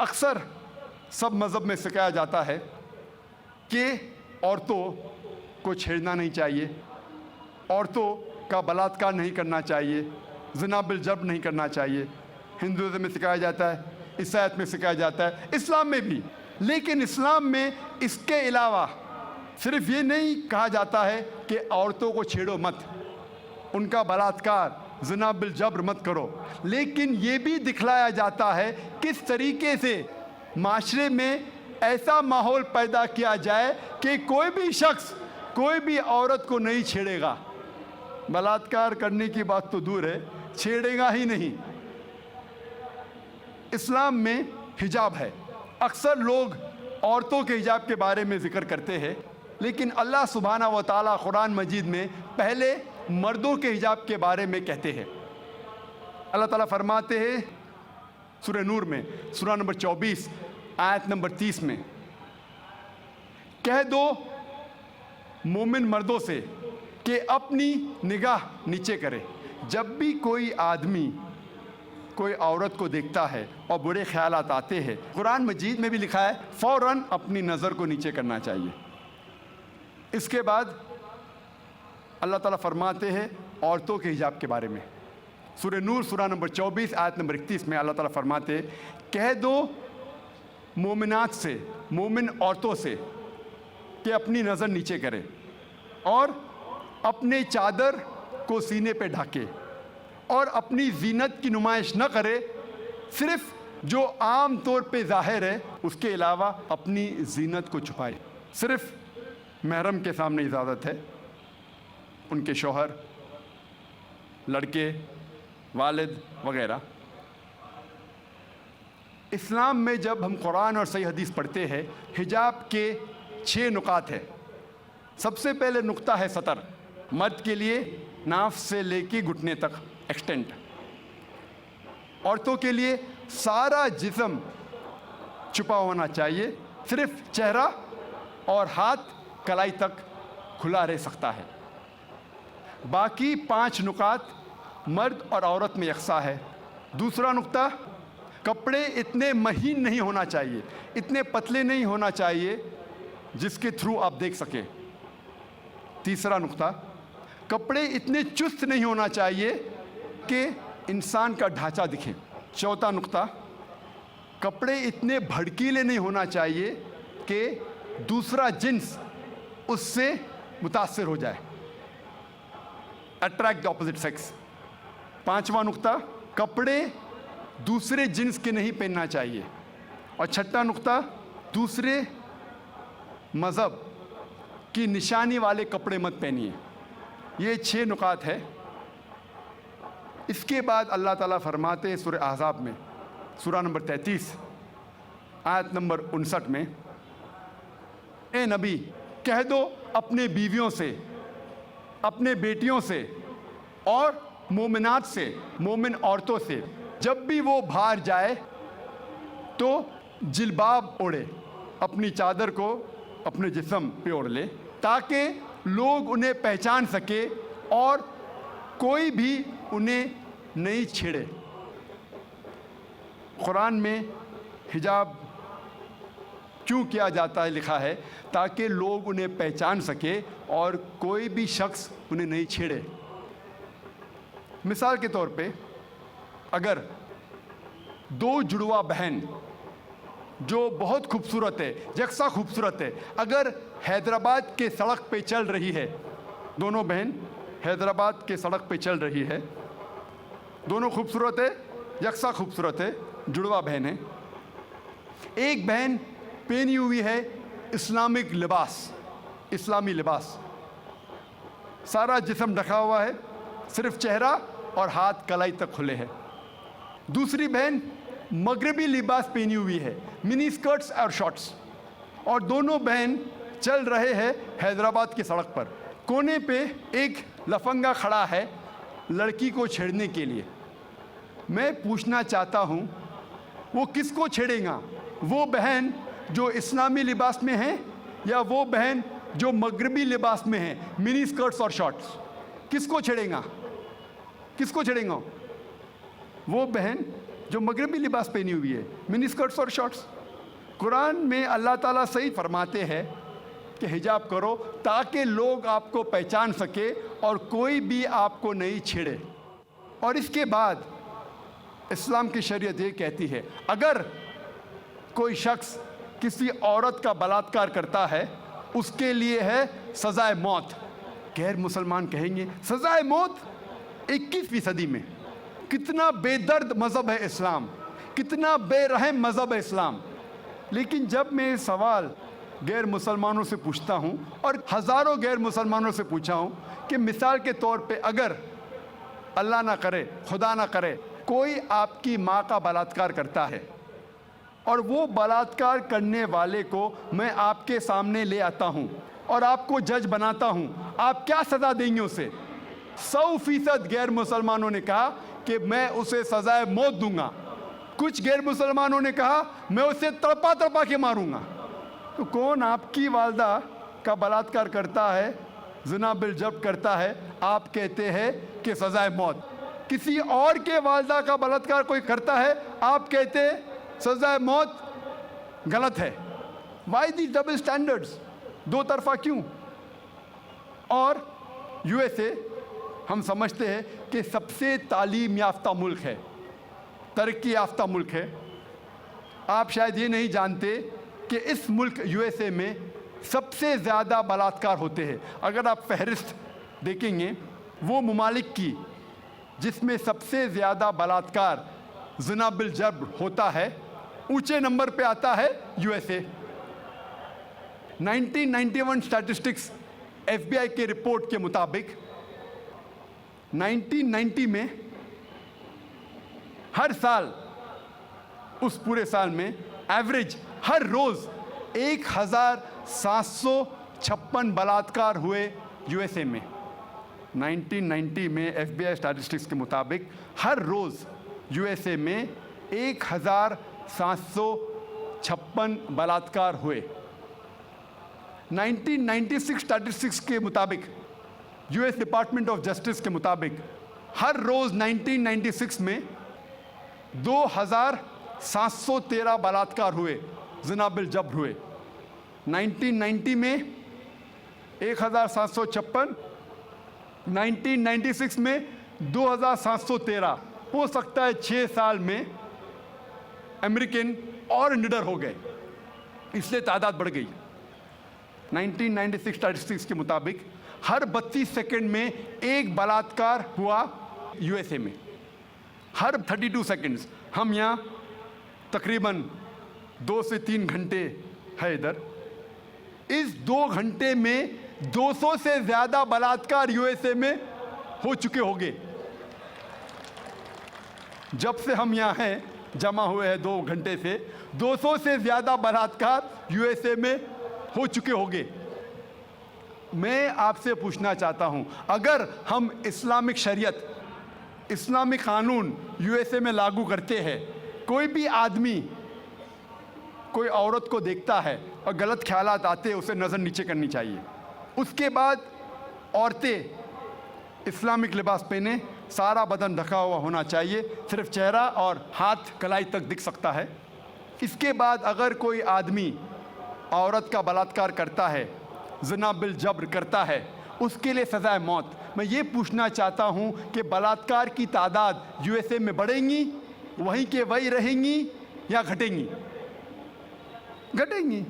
अक्सर सब मज़हब में सिखाया जाता है कि औरतों को छेड़ना नहीं चाहिए, औरतों का बलात्कार नहीं करना चाहिए, ज़िना बिल जब्र नहीं करना चाहिए। हिंदुज़म में सिखाया जाता है, ईसाईयत में सिखाया जाता है, इस्लाम में भी। लेकिन इस्लाम में इसके अलावा सिर्फ ये नहीं कहा जाता है कि औरतों को छेड़ो मत, उनका बलात्कार ज़िना बिल जब्र मत करो, लेकिन ये भी दिखलाया जाता है किस तरीके से माशरे में ऐसा माहौल पैदा किया जाए कि कोई भी शख्स कोई भी औरत को नहीं छेड़ेगा। बलात्कार करने की बात तो दूर है, छेड़ेगा ही नहीं। इस्लाम में हिजाब है। अक्सर लोग औरतों के हिजाब के बारे में ज़िक्र करते हैं, लेकिन अल्लाह सुब्हाना व तआला कुरान मजीद में पहले मर्दों के हिजाब के बारे में कहते हैं। अल्लाह ताला फरमाते हैं सूरह नूर में, सूरह नंबर 24 आयत नंबर 30 में, कह दो मोमिन मर्दों से कि अपनी निगाह नीचे करे। जब भी कोई आदमी कोई औरत को देखता है और बुरे ख्यालात आते हैं, कुरान मजीद में भी लिखा है फ़ौरन अपनी नज़र को नीचे करना चाहिए। इसके बाद अल्लाह ताला फरमाते हैं औरतों के हिजाब के बारे में। सूरह नूर सूरह नंबर 24 आयत नंबर 31 में अल्लाह ताला फरमाते हैं, कह दो मोमिनात से, मोमिन औरतों से कि अपनी नज़र नीचे करें और अपने चादर को सीने पे ढके और अपनी जीनत की नुमाइश न करे, सिर्फ जो आम तौर पे ज़ाहिर है उसके अलावा अपनी जीनत को छुपाए। सिर्फ महरम के सामने इजाज़त है, उनके शौहर, लड़के, वालिद वगैरह। इस्लाम में जब हम कुरान और सही हदीस पढ़ते हैं, हिजाब के 6 नुकात है। सबसे पहले नुक्ता है सतर, मर्द के लिए नाफ से लेके घुटने तक एक्सटेंट। औरतों के लिए सारा जिस्म छुपा होना चाहिए, सिर्फ चेहरा और हाथ कलाई तक खुला रह सकता है। बाकी 5 नुकात मर्द और औरत में यकसा है। दूसरा नुक्ता, कपड़े इतने महीन नहीं होना चाहिए, इतने पतले नहीं होना चाहिए जिसके थ्रू आप देख सकें। तीसरा नुक्ता, कपड़े इतने चुस्त नहीं होना चाहिए कि इंसान का ढांचा दिखे। चौथा नुक्ता, कपड़े इतने भड़कीले नहीं होना चाहिए कि दूसरा जिन्स उससे मुतासिर हो जाए, अट्रैक्ट द ऑपोजिट सेक्स। पांचवा नुक्ता, कपड़े दूसरे जिन्स के नहीं पहनना चाहिए। और छठा नुक्ता, दूसरे मज़हब की निशानी वाले कपड़े मत पहनिए। ये 6 नुकात है। इसके बाद अल्लाह ताला फरमाते हैं सूरह अहज़ाब में, सूरह नंबर 33 आयत नंबर 59 में, ए नबी कह दो अपने बीवियों से, अपने बेटियों से और मोमिनात से, मोमिन औरतों से, जब भी वो बाहर जाए तो जिल्बाब ओढ़े, अपनी चादर को अपने जिस्म पे ओढ़ ले, ताकि लोग उन्हें पहचान सके और कोई भी उन्हें नहीं छेड़े। कुरान में हिजाब क्यों किया जाता है लिखा है, ताकि लोग उन्हें पहचान सके और कोई भी शख्स उन्हें नहीं छेड़े। मिसाल के तौर पे, अगर 2 जुड़वा बहन जो बहुत खूबसूरत है, यकसा खूबसूरत है, अगर हैदराबाद के सड़क पे चल रही है, दोनों बहन हैदराबाद के सड़क पे चल रही है, दोनों खूबसूरत है, यकसा खूबसूरत है, जुड़वा बहन है। एक बहन पहनी हुई है इस्लामिक लिबास, इस्लामी लिबास, सारा जिस्म ढका हुआ है, सिर्फ चेहरा और हाथ कलाई तक खुले हैं। दूसरी बहन मगरबी लिबास पहनी हुई है, मिनी स्कर्ट्स और शॉर्ट्स, और दोनों बहन चल रहे हैं हैदराबाद की सड़क पर। कोने पे एक लफंगा खड़ा है लड़की को छेड़ने के लिए। मैं पूछना चाहता हूँ, वो किसको छेड़ेगा? वो बहन जो इस्लामी लिबास में है या वो बहन जो मगरबी लिबास में है, मिनी स्कर्ट्स और शॉर्ट्स? किसको छेड़ेगा? किसको छेड़ेगा? वो बहन जो मगरबी लिबास पहनी हुई है, मिनी स्कर्ट्स और शॉर्ट्स। कुरान में अल्लाह ताला सही फरमाते हैं कि हिजाब करो ताकि लोग आपको पहचान सके और कोई भी आपको नहीं छेड़े। और इसके बाद इस्लाम की शरीयत ये कहती है, अगर कोई शख्स किसी औरत का बलात्कार करता है उसके लिए है सजाए मौत। गैर मुसलमान कहेंगे सजाए मौत 21वीं सदी में। कितना बेदर्द मज़हब है इस्लाम, कितना बेरहम मज़हब है इस्लाम। लेकिन जब मैं ये सवाल गैर मुसलमानों से पूछता हूँ, और हज़ारों गैर मुसलमानों से पूछा हूँ कि मिसाल के तौर पे अगर अल्लाह ना करे, खुदा ना करे, कोई आपकी माँ का बलात्कार करता है और वो बलात्कार करने वाले को मैं आपके सामने ले आता हूँ और आपको जज बनाता हूँ, आप क्या सज़ा देंगे उसे? 100% गैर मुसलमानों ने कहा कि मैं उसे सजाए मौत दूंगा। कुछ गैर मुसलमानों ने कहा मैं उसे तड़पा तड़पा के मारूंगा। तो कौन आपकी वालदा का बलात्कार करता है, ज़िना बिल जब्त करता है, आप कहते हैं कि सजाए मौत? किसी और के वालदा का बलात्कार कोई करता है, आप कहते हैं सजाए मौत? गलत है। वाई दी डबल स्टैंडर्ड्स? दो तरफा क्यों? और यूएसए हम समझते हैं कि सबसे तालीम याफ्ता मुल्क है, तरक्की याफ्ता मुल्क है। आप शायद ये नहीं जानते कि इस मुल्क यूएसए में सबसे ज़्यादा बलात्कार होते हैं। अगर आप फहरिस्त देखेंगे वो ममालिक की जिसमें सबसे ज़्यादा बलात्कार, ज़िना बिल जब्र होता है, ऊंचे नंबर पे आता है यूएसए। 1991 स्टैटिस्टिक्स एफबीआई के रिपोर्ट के मुताबिक 1990 में हर साल, उस पूरे साल में एवरेज हर रोज़ 1756 बलात्कार हुए यूएसए में। 1990 में एफबीआई स्टैटिस्टिक्स के मुताबिक हर रोज़ यूएसए में 1756 बलात्कार हुए। 1996 स्टैटिस्टिक्स के मुताबिक, यूएस डिपार्टमेंट ऑफ जस्टिस के मुताबिक, हर रोज़ 1996 में 2713 बलात्कार हुए, ज़िना बिल जब्र हुए। 1990 में 1756, 1996 में 2713। हो सकता है 6 साल में अमेरिकन और निडर हो गए, इसलिए तादाद बढ़ गई। 1996 स्टैटिस्टिक्स के मुताबिक हर 32 सेकंड में एक बलात्कार हुआ यूएसए में, हर 32 सेकंड्स। हम यहाँ तकरीबन 2 से 3 घंटे है इधर। इस 2 घंटे में 200 से ज़्यादा बलात्कार यूएसए में हो चुके होंगे। जब से हम यहाँ हैं, जमा हुए हैं 2 घंटे से, 200 से ज़्यादा बलात्कार यूएसए में हो चुके होंगे। मैं आपसे पूछना चाहता हूँ, अगर हम इस्लामिक शरीयत, इस्लामिक कानून यूएसए में लागू करते हैं, कोई भी आदमी कोई औरत को देखता है और गलत ख्यालात आते हैं, उसे नज़र नीचे करनी चाहिए। उसके बाद औरतें इस्लामिक लिबास पहने, सारा बदन ढका हुआ होना चाहिए, सिर्फ चेहरा और हाथ कलाई तक दिख सकता है। इसके बाद अगर कोई आदमी औरत का बलात्कार करता है, ज़िना बिल जब्र करता है, उसके लिए सज़ाए मौत। मैं ये पूछना चाहता हूँ कि बलात्कार की तादाद यूएसए में बढ़ेंगी, वहीं के वही रहेंगी या घटेंगी? घटेंगी।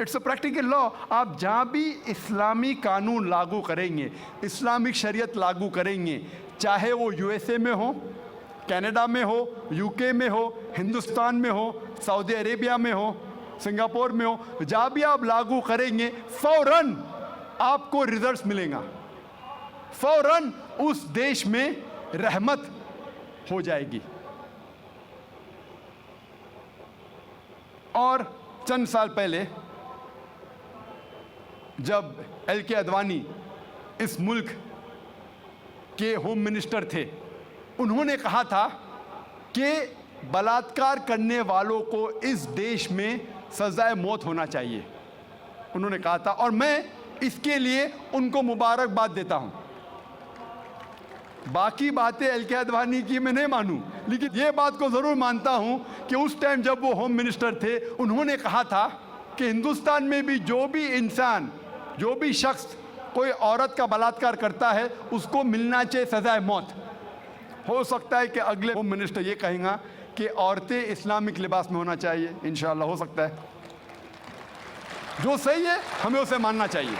It's a practical law. आप जहाँ भी इस्लामी कानून लागू करेंगे, इस्लामिक शरीयत लागू करेंगे, चाहे वो यूएसए में हो, कनाडा में हो, यूके में हो, हिंदुस्तान में हो, सऊदी अरेबिया में हो, सिंगापुर में हो, जहाँ भी आप लागू करेंगे, फ़ौरन आपको रिजल्ट्स मिलेगा, फ़ौरन उस देश में रहमत हो जाएगी। और चंद साल पहले जब एल.के. अडवाणी इस मुल्क के होम मिनिस्टर थे, उन्होंने कहा था कि बलात्कार करने वालों को इस देश में सजाए मौत होना चाहिए। उन्होंने कहा था, और मैं इसके लिए उनको मुबारकबाद देता हूं। बाकी बातें एल.के. अडवाणी की मैं नहीं मानूं, लेकिन ये बात को ज़रूर मानता हूं कि उस टाइम जब वो होम मिनिस्टर थे, उन्होंने कहा था कि हिंदुस्तान में भी जो भी इंसान, जो भी शख्स कोई औरत का बलात्कार करता है उसको मिलना चाहिए सजाए मौत। हो सकता है कि अगले होम मिनिस्टर ये कहेगा कि औरतें इस्लामिक लिबास में होना चाहिए, इंशाअल्लाह हो सकता है। जो सही है हमें उसे मानना चाहिए।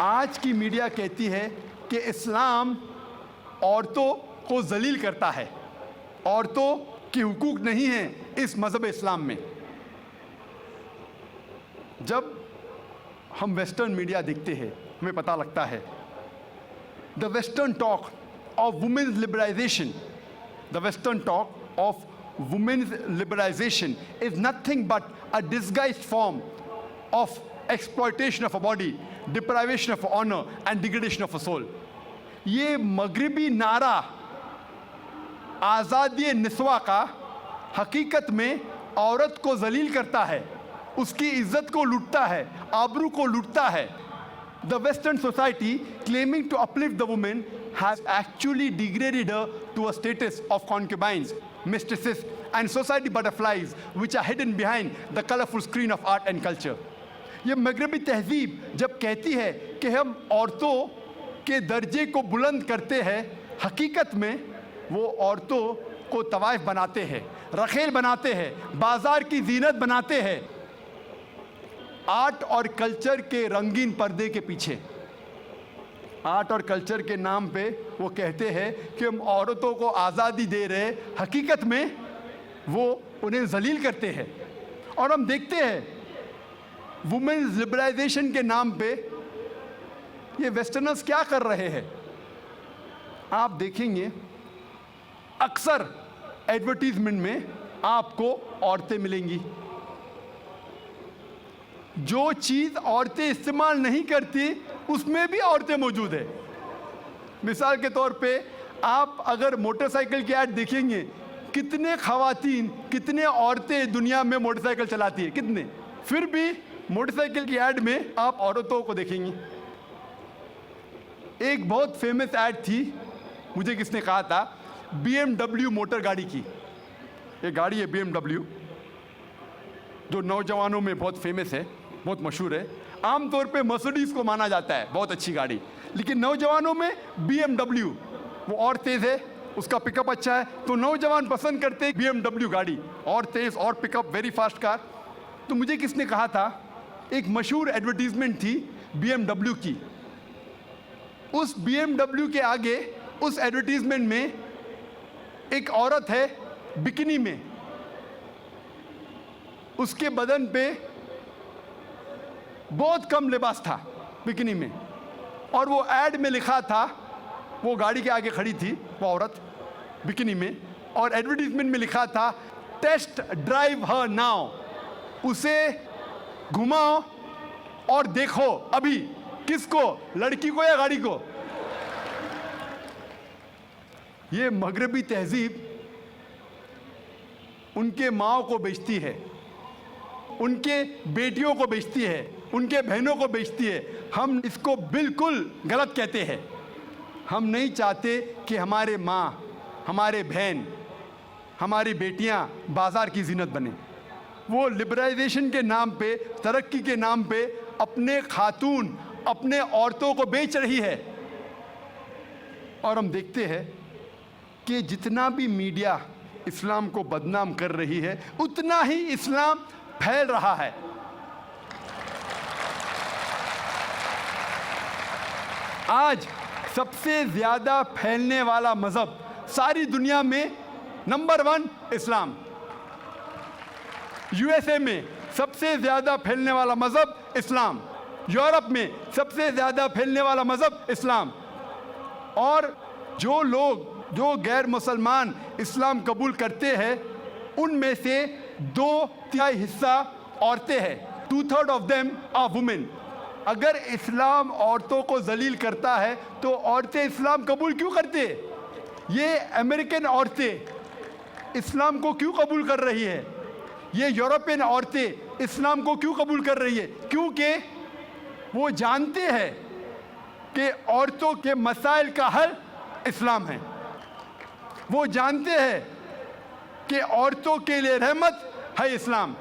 आज की मीडिया कहती है कि इस्लाम औरतों को जलील करता है, औरतों के हुकूक नहीं है इस मज़हब इस्लाम में। जब हम वेस्टर्न मीडिया देखते हैं हमें पता लगता है the western talk of women's liberalization, the western talk of women's liberalization is nothing but a disguised form of exploitation of a body, deprivation of honor and degradation of a soul। ये मगरिबी नारा आज़ादी निस्वा का हकीकत में औरत को जलील करता है, उसकी इज्जत को लूटता है, आबरू को लूटता है। The Western society claiming to uplift the woman has actually degraded her to a status of concubines, mistresses and society butterflies which are hidden behind the colorful screen of art and culture। ये मगरबी तहजीब जब कहती है कि हम औरतों के दर्जे को बुलंद करते हैं, हकीकत में वो औरतों को तवाइफ बनाते हैं, रखेल बनाते हैं, बाजार की जीनत बनाते हैं, आर्ट और कल्चर के रंगीन पर्दे के पीछे। आर्ट और कल्चर के नाम पे वो कहते हैं कि हम औरतों को आज़ादी दे रहे, हकीकत में वो उन्हें जलील करते हैं। और हम देखते हैं वुमेन्स लिबरलाइजेशन के नाम पे ये वेस्टर्नर्स क्या कर रहे हैं। आप देखेंगे अक्सर एडवर्टीजमेंट में आपको औरतें मिलेंगी। जो चीज़ औरतें इस्तेमाल नहीं करती उसमें भी औरतें मौजूद है। मिसाल के तौर पे आप अगर मोटरसाइकिल की ऐड देखेंगे, कितने खवातीन, कितने औरतें दुनिया में मोटरसाइकिल चलाती है, कितने, फिर भी मोटरसाइकिल की ऐड में आप औरतों को देखेंगे। एक बहुत फेमस ऐड थी, मुझे किसने कहा था, BMW मोटर गाड़ी की। ये गाड़ी है BMW, जो नौजवानों में बहुत फेमस है, बहुत मशहूर है। आमतौर पे मर्सिडीज को माना जाता है बहुत अच्छी गाड़ी, लेकिन नौजवानों में BMW, वो और तेज़ है, उसका पिकअप अच्छा है, तो नौजवान पसंद करते हैं BMW गाड़ी, और तेज़ और पिकअप, वेरी फास्ट कार। तो मुझे किसने कहा था, एक मशहूर एडवर्टीजमेंट थी BMW की। उस BMW के आगे उस एडवर्टीजमेंट में एक औरत है बिकिनी में, उसके बदन पे बहुत कम लिबास था बिकिनी में, और वो ऐड में लिखा था, वो गाड़ी के आगे खड़ी थी वो औरत बिकिनी में, और एडवर्टीजमेंट में लिखा था टेस्ट ड्राइव हर नाउ, उसे घुमाओ और देखो अभी, किसको, लड़की को या गाड़ी को। ये मगरबी तहजीब उनके माओ को बेचती है, उनके बेटियों को बेचती है, उनके बहनों को बेचती है। हम इसको बिल्कुल गलत कहते हैं। हम नहीं चाहते कि हमारे माँ, हमारे बहन, हमारी बेटियाँ बाजार की जीनत बने। वो लिबरलाइजेशन के नाम पे, तरक्की के नाम पे अपने खातून, अपने औरतों को बेच रही है। और हम देखते हैं कि जितना भी मीडिया इस्लाम को बदनाम कर रही है, उतना ही इस्लाम फैल रहा है। आज सबसे ज़्यादा फैलने वाला मज़हब सारी दुनिया में नंबर 1 इस्लाम। USA में सबसे ज़्यादा फैलने वाला मज़हब इस्लाम, यूरोप में सबसे ज़्यादा फैलने वाला मज़हब इस्लाम। और जो लोग, जो गैर मुसलमान इस्लाम कबूल करते हैं, उनमें से 2/3 हिस्सा औरतें हैं। 2/3 ऑफ देम आर वुमेन। अगर इस्लाम औरतों को जलील करता है तो औरतें इस्लाम कबूल क्यों करते? ये अमेरिकन औरतें इस्लाम को क्यों कबूल कर रही है? ये यूरोपियन औरतें इस्लाम को क्यों कबूल कर रही है? क्योंकि वो जानते हैं कि औरतों के मसाइल का हल इस्लाम है। वो जानते हैं कि औरतों के लिए रहमत है इस्लाम।